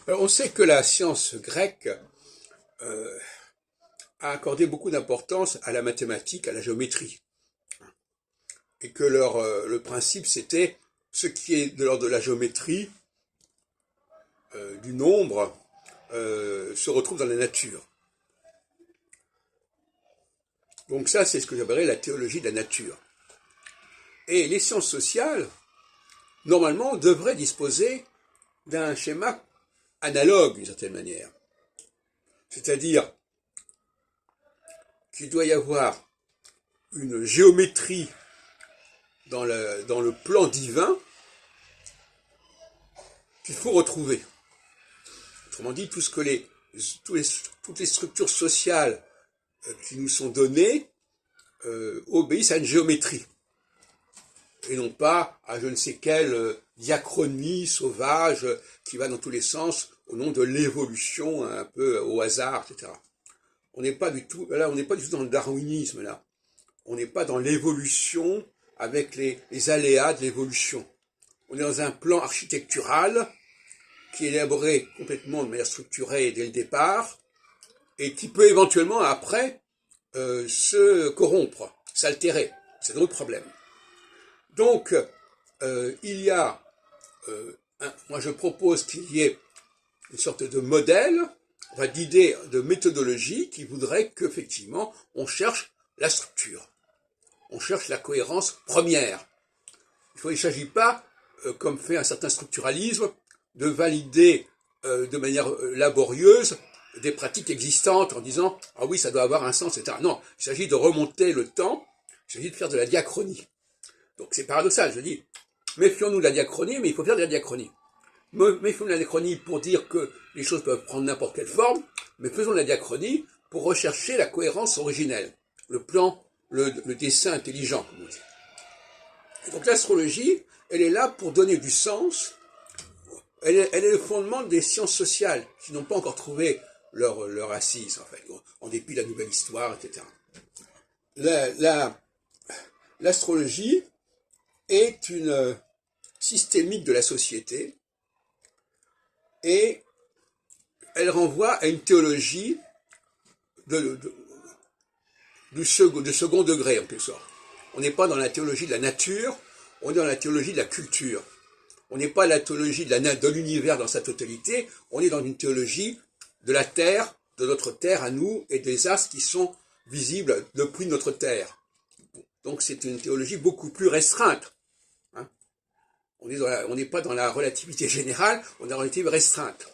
Alors, on sait que la science grecque euh, a accordé beaucoup d'importance à la mathématique, à la géométrie, et que le principe c'était ce qui est de l'ordre de la géométrie, du nombre, se retrouve dans la nature. Donc ça, c'est ce que j'appellerais la théologie de la nature. Et les sciences sociales, normalement, devraient disposer d'un schéma analogue d'une certaine manière. C'est-à-dire qu'il doit y avoir une géométrie dans le plan divin qu'il faut retrouver. Autrement dit, toutes les structures sociales qui nous sont données obéissent à une géométrie et non pas à je ne sais quelle diachronie sauvage qui va dans tous les sens au nom de l'évolution un peu au hasard, etc. On n'est pas du tout dans le darwinisme là. On n'est pas dans l'évolution avec les aléas de l'évolution. On est dans un plan architectural qui est élaboré complètement de manière structurée dès le départ et qui peut éventuellement après se corrompre, s'altérer. C'est un autre problème. Donc, il y a, moi je propose qu'il y ait une sorte de modèle, d'idée, de méthodologie qui voudrait qu'effectivement on cherche la structure, on cherche la cohérence première. Il ne s'agit pas, comme fait un certain structuralisme, de valider de manière laborieuse des pratiques existantes en disant « Ah oui, ça doit avoir un sens, etc. » Non, il s'agit de remonter le temps, il s'agit de faire de la diachronie. Donc c'est paradoxal, je dis, méfions-nous de la diachronie, mais il faut faire de la diachronie. Méfions-nous de la diachronie pour dire que les choses peuvent prendre n'importe quelle forme, mais faisons de la diachronie pour rechercher la cohérence originelle, le plan, le dessin intelligent, comme on dit. Et donc l'astrologie, elle est là pour donner du sens, elle est le fondement des sciences sociales, qui n'ont pas encore trouvé leur assise, en fait, en dépit de la nouvelle histoire, etc. L'astrologie est une systémique de la société et elle renvoie à une théologie de second degré, en quelque sorte. On n'est pas dans la théologie de la nature, on est dans la théologie de la culture. On n'est pas la théologie de l'univers dans sa totalité, on est dans une théologie de la Terre, de notre Terre à nous, et des astres qui sont visibles depuis notre Terre. Donc c'est une théologie beaucoup plus restreinte. Hein. On n'est pas dans la relativité générale, on est dans la relativité restreinte.